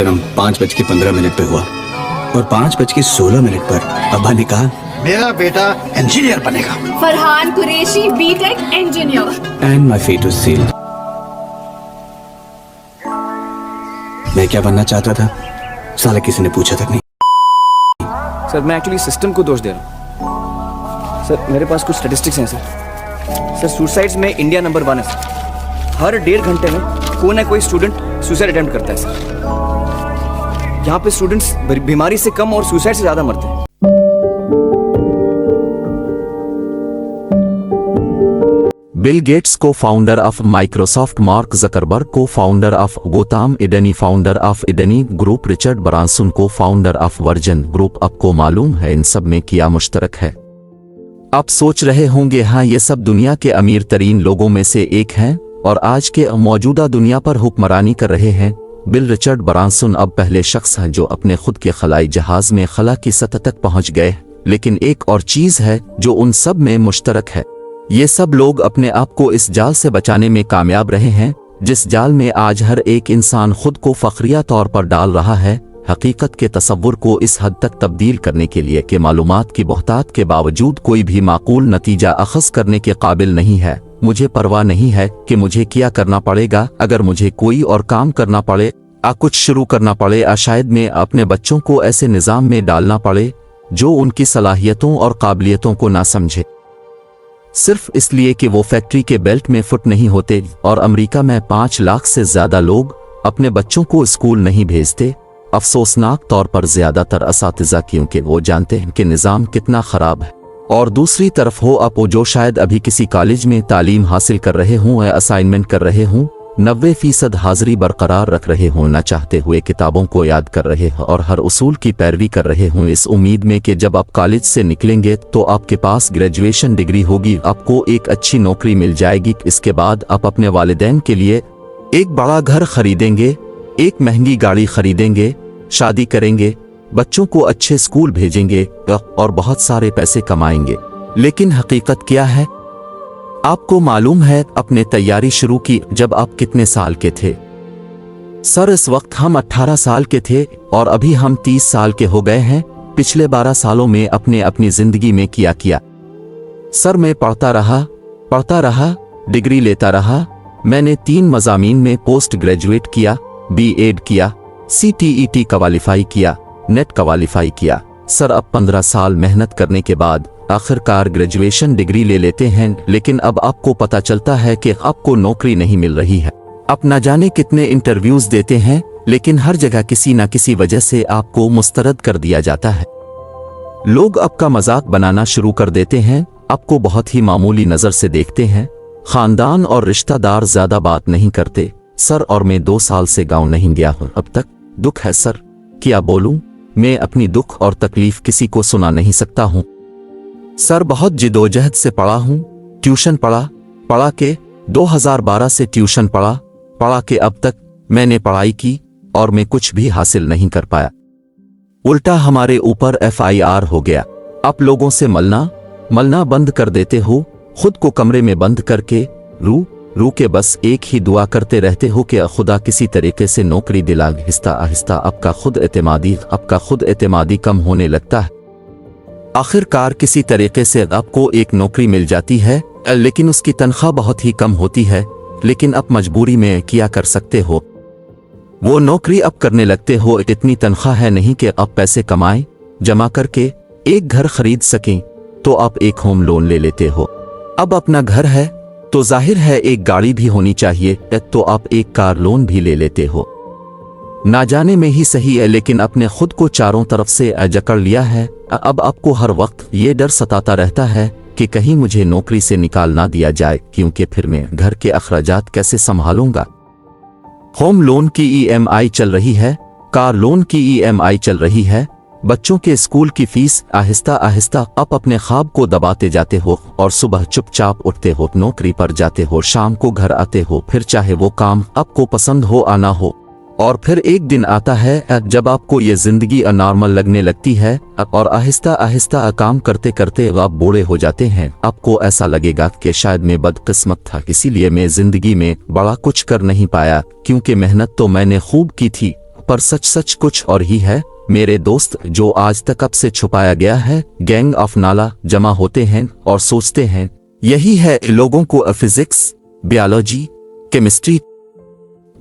हम 5:15 पे हुआ और 5:16 पर अब्बा ने कहा मेरा बेटा इंजीनियर बनेगा। Farhan Qureshi BTech engineer. And my fate was sealed. मैं क्या बनना चाहता था साला किसी ने पूछा तक नहीं। सर मैं एक्चुअली सिस्टम को दोष दे रहा हूँ। सर मेरे पास कुछ स्टैटिस्टिक्स हैं सर सुसाइड्स में इंडिया नंबर 1 है सर। हर 1.5 घंटे में कोई ना कोई स्टूडेंट सुसाइड अटेम्प्ट करता है सर। यहाँ पे स्टूडेंट्स बीमारी से कम और सुसाइड से ज़्यादा मरते हैं। बिल गेट्स को founder of Microsoft, Mark Zuckerberg को फाउंडर ऑफ गोथाम इडनी, फाउंडर ऑफ इडनी ग्रुप रिचर्ड ब्रांसन को फाउंडर ऑफ वर्जन ग्रुप। आपको मालूम है इन सब में क्या मुश्तरक है? आप सोच रहे होंगे हाँ ये सब दुनिया के अमीर तरीन लोगों में से एक हैं और आज के मौजूदा दुनिया पर हुक्मरानी कर रहे हैं। बिल रिचर्ड ब्रांसन अब पहले शख्स हैं जो अपने खुद के खलाई जहाज में खला की सतह तक पहुंच गए। लेकिन एक और चीज है जो उन सब में मुश्तरक है। ये सब लोग अपने आप को इस जाल से बचाने में कामयाब रहे हैं जिस जाल में आज हर एक इंसान खुद को फखरिया तौर पर डाल रहा है। हकीकत के तसव्वुर को इस हद तक तब्दील करने के लिए कि मालूमात की बहुतात के बावजूद कोई भी माकूल नतीजा अखज़ करने के काबिल नहीं है। मुझे परवाह नहीं है कि मुझे क्या करना पड़ेगा। अगर मुझे कोई और काम करना पड़े, कुछ शुरू करना पड़े, शायद मैं अपने बच्चों को ऐसे निज़ाम में डालना पड़े जो उनकी सलाहियतों और काबिलियतों को ना समझे, सिर्फ इसलिए कि वो फैक्ट्री के बेल्ट में फिट नहीं होते। और अमेरिका में 5 लाख से ज्यादा लोग अपने बच्चों को स्कूल नहीं भेजते। अफसोसनाक तौर पर ज्यादातर असातिज़ा, क्योंकि वो जानते हैं कि निज़ाम कितना ख़राब है। और दूसरी तरफ हो आप जो शायद अभी किसी कॉलेज में तालीम हासिल कर रहे हों या असाइनमेंट कर रहे हों, 90% हाजिरी बरकरार रख रहे हों, न चाहते हुए किताबों को याद कर रहे हों और हर उसूल की पैरवी कर रहे हों, इस उम्मीद में कि जब आप कॉलेज से निकलेंगे तो आपके पास ग्रेजुएशन डिग्री होगी, आपको एक अच्छी नौकरी मिल जाएगी। इसके बाद आप अपने वालिदैन के लिए एक बड़ा घर खरीदेंगे, एक महंगी गाड़ी खरीदेंगे, शादी करेंगे, बच्चों को अच्छे स्कूल भेजेंगे और बहुत सारे पैसे कमाएंगे। लेकिन हकीकत क्या है? आपको मालूम है अपने तैयारी शुरू की जब आप कितने साल के थे? सर इस वक्त हम 18 साल के थे और अभी हम 30 साल के हो गए हैं। पिछले 12 सालों में अपनी जिंदगी में किया सर मैं पढ़ता रहा, डिग्री लेता रहा। मैंने 3 मज़ामीन में पोस्ट ग्रेजुएट किया, बीएड किया, CTET क्वालिफाई किया, नेट क्वालिफाई किया। सर अब 15 साल मेहनत करने के बाद आखिरकार ग्रेजुएशन डिग्री ले लेते हैं, लेकिन अब आपको पता चलता है कि आपको नौकरी नहीं मिल रही है। आप न जाने कितने इंटरव्यूज देते हैं, लेकिन हर जगह किसी न किसी वजह से आपको मुस्तरद कर दिया जाता है। लोग आपका मजाक बनाना शुरू कर देते हैं, आपको बहुत ही मामूली नज़र से देखते हैं। खानदान और रिश्तेदार ज्यादा बात नहीं करते। सर और मैं 2 साल से गाँव नहीं गया हूँ अब तक। दुख है सर, क्या बोलूँ, मैं अपनी दुख और तकलीफ किसी को सुना नहीं सकता हूँ। सर बहुत जिदोजहद से पढ़ा हूँ, ट्यूशन पढ़ा के 2012 से ट्यूशन पढ़ा के अब तक मैंने पढ़ाई की और मैं कुछ भी हासिल नहीं कर पाया। उल्टा हमारे ऊपर FIR हो गया। आप लोगों से मलना बंद कर देते हो, खुद को कमरे में बंद करके रू के बस एक ही दुआ करते रहते हो कि खुदा किसी तरीके से नौकरी दिला। आहिस्ता आहिस्ता आपका खुद एतमादी कम होने लगता है। आखिरकार किसी तरीके से आपको एक नौकरी मिल जाती है, लेकिन उसकी तनख्वाह बहुत ही कम होती है। लेकिन आप मजबूरी में क्या कर सकते हो, वो नौकरी आप करने लगते हो। इतनी तनख्वाह है नहीं कि आप पैसे कमाएं, जमा करके एक घर खरीद सकें, तो आप एक होम लोन ले लेते हो। अब अपना घर है तो जाहिर है एक गाड़ी भी होनी चाहिए, तो आप एक कार लोन भी ले लेते हो। ना जाने में ही सही है, लेकिन अपने खुद को चारों तरफ से जकड़ लिया है। अब आपको हर वक्त ये डर सताता रहता है कि कहीं मुझे नौकरी से निकाल ना दिया जाए, क्योंकि फिर मैं घर के अखराजात कैसे संभालूंगा। होम लोन की EMI चल रही है, कार लोन की EMI चल रही है, बच्चों के स्कूल की फीस। आहिस्ता आहिस्ता आप अपने ख्वाब को दबाते जाते हो और सुबह चुपचाप उठते हो, नौकरी पर जाते हो, शाम को घर आते हो, फिर चाहे वो काम आपको पसंद हो आना हो। और फिर एक दिन आता है जब आपको ये जिंदगी अनॉर्मल लगने लगती है और आहिस्ता आहिस्ता काम करते करते आप बूढ़े हो जाते हैं। आपको ऐसा लगेगा कि शायद मैं बदकिस्मत था, इसीलिए मैं जिंदगी में बड़ा कुछ कर नहीं पाया, क्योंकि मेहनत तो मैंने खूब की थी, पर सच सच कुछ और ही है मेरे दोस्त, जो आज तक अब से छुपाया गया है। गैंग ऑफ नाला जमा होते हैं और सोचते हैं यही है लोगों को फिजिक्स, बायोलॉजी, केमिस्ट्री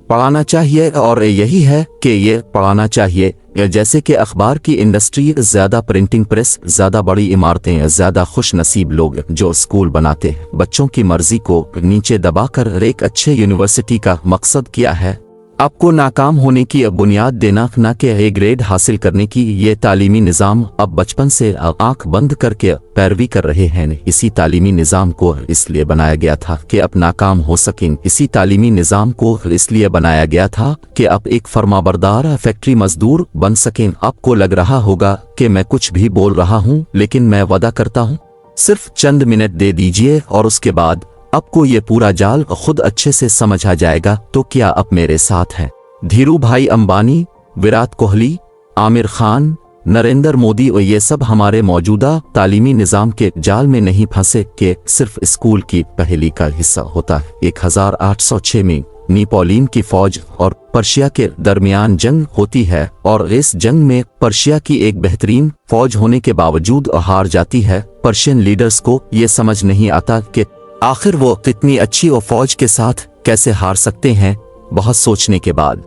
पढ़ाना चाहिए और यही है कि ये पढ़ाना चाहिए। जैसे कि अखबार की इंडस्ट्री, ज़्यादा प्रिंटिंग प्रेस, ज़्यादा बड़ी इमारतें, ज़्यादा खुश नसीब लोग जो स्कूल बनाते हैं बच्चों की मर्जी को नीचे दबाकर एक अच्छे यूनिवर्सिटी का मकसद किया है आपको नाकाम होने की बुनियाद देना, न कि ए ग्रेड हासिल करने की। ये तालीमी निज़ाम अब बचपन से आंख बंद करके पैरवी कर रहे हैं। इसी तालीमी निज़ाम को इसलिए बनाया गया था कि अब नाकाम हो सकें। इसी तालीमी निज़ाम को इसलिए बनाया गया था कि अब एक फर्माबरदार फैक्ट्री मजदूर बन सकें। आपको लग रहा होगा कि मैं कुछ भी बोल रहा हूँ, लेकिन मैं वादा करता हूँ सिर्फ चंद मिनट दे दीजिए और उसके बाद आपको ये पूरा जाल खुद अच्छे से समझ आ जाएगा। तो क्या आप मेरे साथ हैं? धीरू भाई अंबानी, विराट कोहली, आमिर खान, नरेंद्र मोदी और ये सब हमारे मौजूदा तालीमी निज़ाम के जाल में नहीं फंसे कि सिर्फ स्कूल की पहेली का हिस्सा होता है। 1806 में नेपोलियन की फौज और पर्शिया के दरमियान जंग होती है और इस जंग में पर्शिया की एक बेहतरीन फौज होने के बावजूद हार जाती है। पर्शियन लीडर्स को ये समझ नहीं आता कि आखिर वो कितनी अच्छी और फौज के साथ कैसे हार सकते हैं। बहुत सोचने के बाद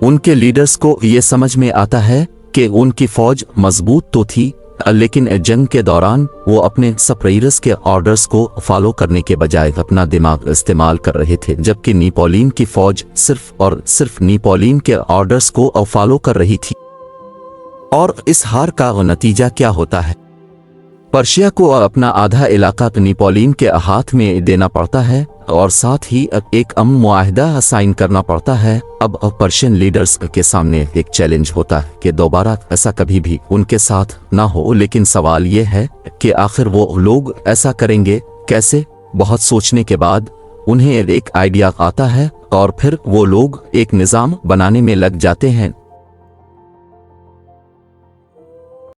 उनके लीडर्स को ये समझ में आता है कि उनकी फौज मजबूत तो थी, लेकिन जंग के दौरान वो अपने सप्रेयर्स के ऑर्डर्स को फॉलो करने के बजाय अपना दिमाग इस्तेमाल कर रहे थे, जबकि नेपोलियन की फौज सिर्फ और सिर्फ नेपोलियन के ऑर्डर्स को फॉलो कर रही थी। और इस हार का नतीजा क्या होता है? पर्शिया को अपना आधा इलाका नेपोलियन के हाथ में देना पड़ता है और साथ ही एक अमन मुआहदा साइन करना पड़ता है। अब पर्शियन लीडर्स के सामने एक चैलेंज होता है कि दोबारा ऐसा कभी भी उनके साथ ना हो, लेकिन सवाल ये है कि आखिर वो लोग ऐसा करेंगे कैसे? बहुत सोचने के बाद उन्हें एक आइडिया आता है और फिर वो लोग एक निज़ाम बनाने में लग जाते हैं